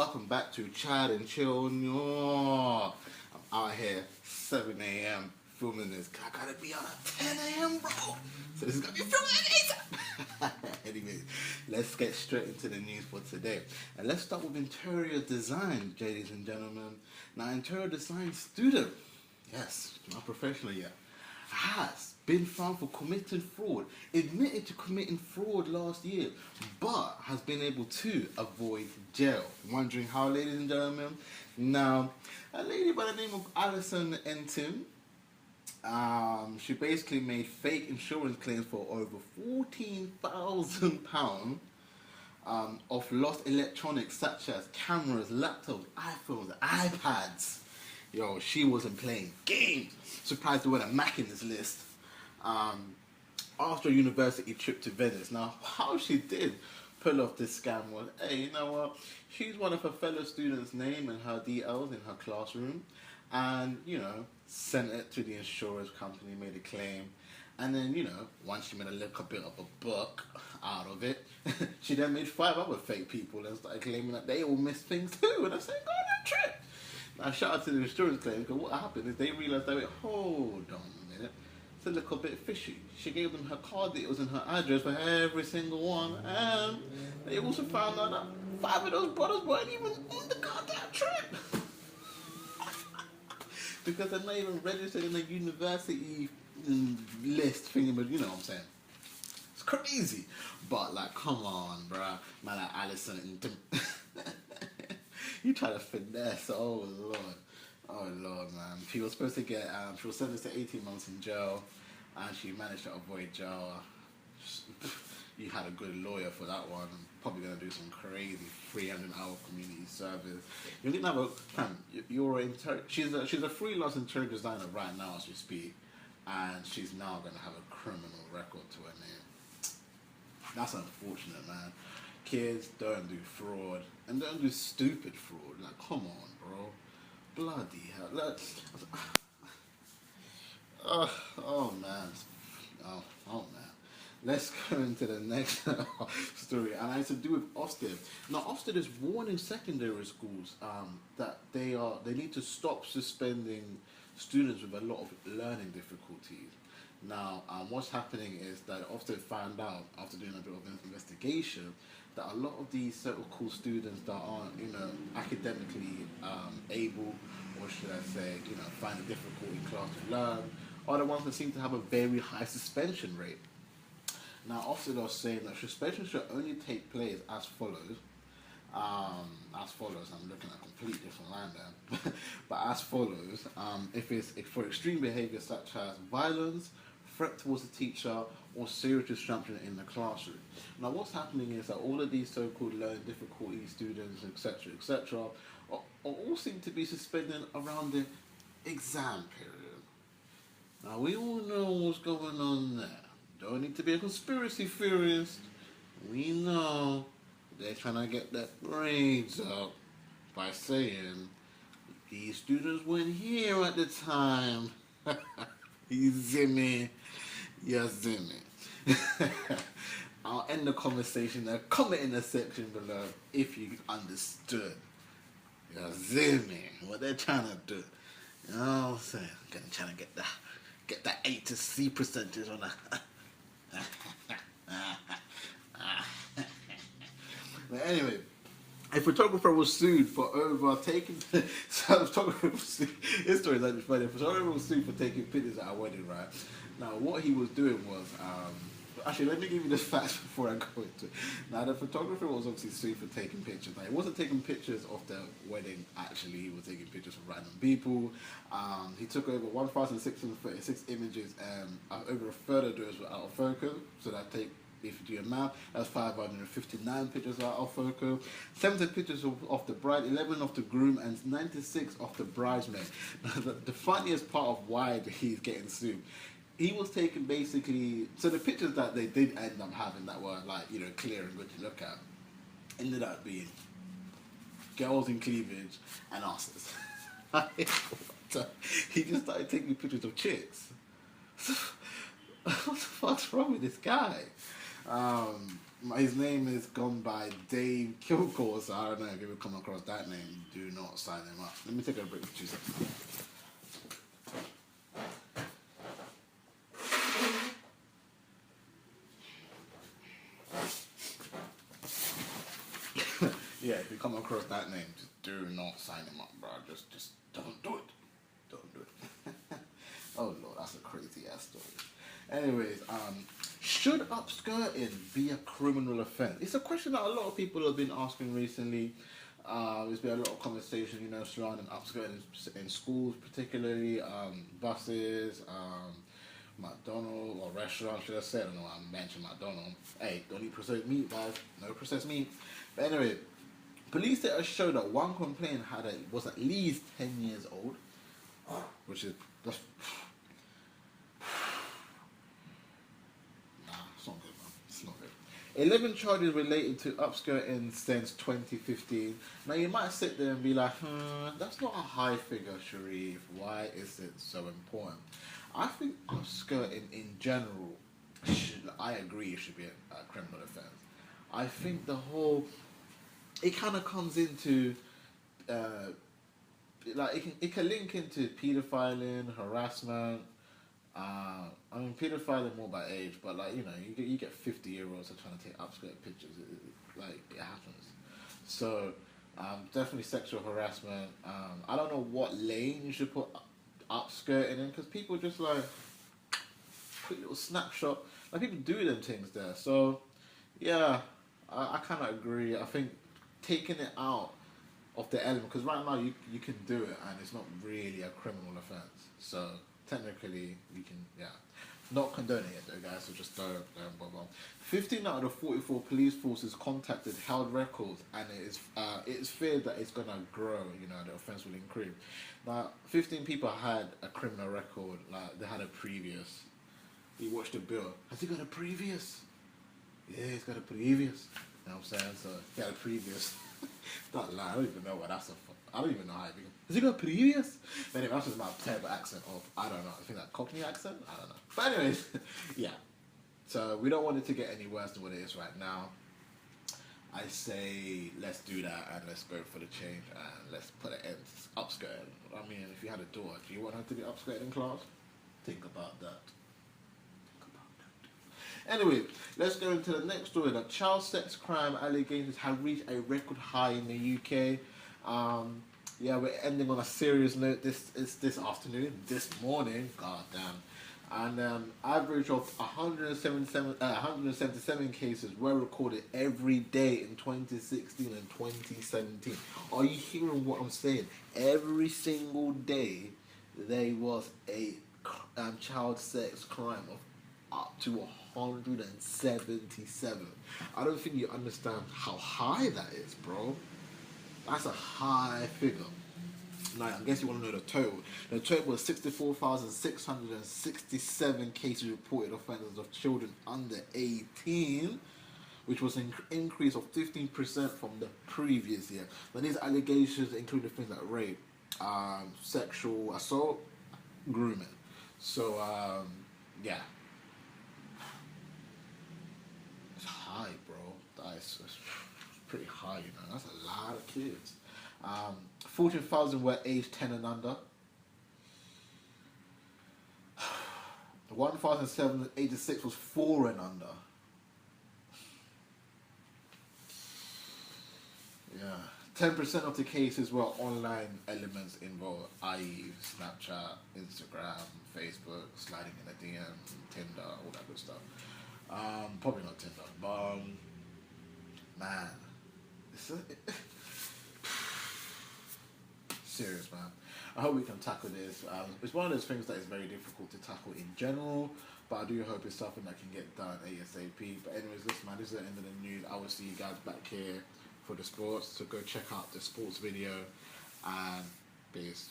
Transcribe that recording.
welcome back to Chat and Chill. No, I'm out here 7 a.m. filming this. I gotta be on at 10 a.m. bro. So this is gonna be filmed at 8. Anyway, let's get straight into the news for today. And let's start with interior design, ladies and gentlemen. Now, interior design student, yes, not professional yet, has been found for committing fraud, admitted to committing fraud last year, but has been able to avoid jail. Wondering how, ladies and gentlemen? Now, a lady by the name of Alison Enton, she basically made fake insurance claims for over £14,000 of lost electronics such as cameras, laptops, iPhones, iPads. Yo, she wasn't playing games. Surprised there wasn't a Mac in this list. After a university trip to Venice. Now, how she did pull off this scam was, hey, you know what? She's one of her fellow students' name and her details in her classroom, and sent it to the insurance company, made a claim, and then once she made a little bit of a buck out of it, she then made 5 other fake people and started claiming that they all missed things too. And I said, go on that trip. Now, shout out to the insurance claim, because what happened is they realised that, hold on a minute, it's a little bit fishy. She gave them her card details and her address for every single one, and they also found out that 5 of those brothers weren't even on the goddamn trip. Because they're not even registered in the university list thing, but you know what I'm saying. It's crazy. But, like, come on, bruh. Man, like Alison, you try to finesse, oh lord, man. She was supposed to get, she was sentenced to 18 months in jail, and she managed to avoid jail. You had a good lawyer for that one. Probably gonna do some crazy 300-hour community service. You didn't have a fam. She's a freelance interior designer right now as we speak, and she's now gonna have a criminal record to her name. That's unfortunate, man. Kids, don't do fraud, and don't do stupid fraud. Like, come on, bro. Bloody hell. Look. Oh man. Let's go into the next story, and it's to do with Ofsted. Now, Ofsted is warning secondary schools that they need to stop suspending students with a lot of learning difficulties. Now, what's happening is that Ofsted found out after doing a bit of investigation that a lot of these so-called students that aren't, academically able, or should I say, find it difficult in class to learn, are the ones that seem to have a very high suspension rate. Now, Ofsted are saying that suspension should only take place as follows. I'm looking at a complete different line there. But as follows, if it's for extreme behaviour such as violence, threat towards the teacher, or serious disruption in the classroom. Now, what's happening is that all of these so-called learning difficulty students, etc., all seem to be suspended around the exam period. Now, we all know what's going on there. Don't need to be a conspiracy theorist. We know they're trying to get their grades up by saying these students weren't here at the time. You zimmy. I'll end the conversation there. Comment in the section below if you understood. You zimmy. What they're trying to do. You know what I'm saying? Trying to get that A to C percentage on that. But anyway, a photographer was sued for overtaking. This story is actually funny. A photographer was sued for taking pictures at a wedding, right? Now, what he was doing was, actually, let me give you the facts before I go into it. Now, the photographer was obviously sued for taking pictures. Now, he wasn't taking pictures of the wedding, actually. He was taking pictures of random people. He took over 1,636 images, and over a third of those were out of focus. So if you do your math, that's 559 pictures out of focus. 70 pictures of the bride, 11 of the groom, and 96 of the bridesmaid. The funniest part of why he's getting sued, he was taking basically, so the pictures that they did end up having that were like, clear and good to look at, ended up being girls in cleavage and asses. He just started taking pictures of chicks. What the fuck's wrong with this guy? His name is gone by Dave Kilcour, so I don't know if you ever come across that name. Do not sign him up. Let me take a break for 2 seconds. Yeah, if you come across that name, just do not sign him up, bro. Just don't do it. Don't do it. Oh Lord, that's a crazy ass story. Anyways, should upskirting be a criminal offence? It's a question that a lot of people have been asking recently. There's been a lot of conversation, you know, surrounding upskirting in schools, particularly buses, McDonald's or restaurants, should I say? I don't know why I mentioned McDonald's. Hey, don't eat processed meat, guys. No processed meat. But anyway, police data show that one complainant was at least 10 years old, which is that's, nah, it's not good, man. It's not good. 11 charges related to upskirting since 2015. Now you might sit there and be like, that's not a high figure, Sharif. Why is it so important? I think upskirting in general, I agree, it should be a criminal offence. I think it kind of comes into, it can link into pedophiling, harassment. I mean, pedophiling more by age, but like, you know, you get 50-year-olds that are trying to take upskirt pictures. It happens. So, definitely sexual harassment. I don't know what lane you should put upskirting in, because people just like quick little snapshot, like people do them things there. So yeah, I kind of agree. I think taking it out of the element, because right now you can do it and it's not really a criminal offense, so technically you can, yeah, not condoning it though, guys, so just don't bother. 15 out of the 44 police forces contacted held records, and it is feared that it's going to grow, you know, the offence will increase. Now, 15 people had a criminal record, like they had a previous. You watched the bill. Has he got a previous? Yeah, he's got a previous. You know what I'm saying? So, he had a previous. Don't lie, I don't even know what that's I don't even know how it begins. Has he got a previous? But anyway, that's just my terrible accent of, I don't know, I think that Cockney accent? I don't know. But anyways, yeah. So, we don't want it to get any worse than what it is right now. I say let's do that and let's go for the change and let's put an end to upskirting. I mean, if you had a daughter, do you want her to be upskirted in class? Think about that. Anyway, let's go into the next story. That child sex crime allegations have reached a record high in the UK. Yeah, we're ending on a serious note this afternoon, this morning, god damn. And average of 177 cases were recorded every day in 2016 and 2017. Are you hearing what I'm saying? Every single day there was a child sex crime of up to 177. I don't think you understand how high that is, bro. That's a high figure. Now, I guess you want to know the total. The total was 64,667 cases reported offenders of children under 18, which was an increase of 15% from the previous year. Now, these allegations include things like rape, sexual assault, grooming. So, yeah. It's high, bro. That's pretty high, you know. That's a lot of kids. 14,000 were aged 10 and under. 1,786 was 4 and under. Yeah. 10% of the cases were online elements involved, i.e. Snapchat, Instagram, Facebook, sliding in a DM, Tinder, all that good stuff. Probably not Tinder, but man, it's serious, man. I hope we can tackle this. It's one of those things that is very difficult to tackle in general, but I do hope it's something that can get done ASAP. But anyways, listen, man, this is the end of the news. I will see you guys back here for the sports, so go check out the sports video, and peace.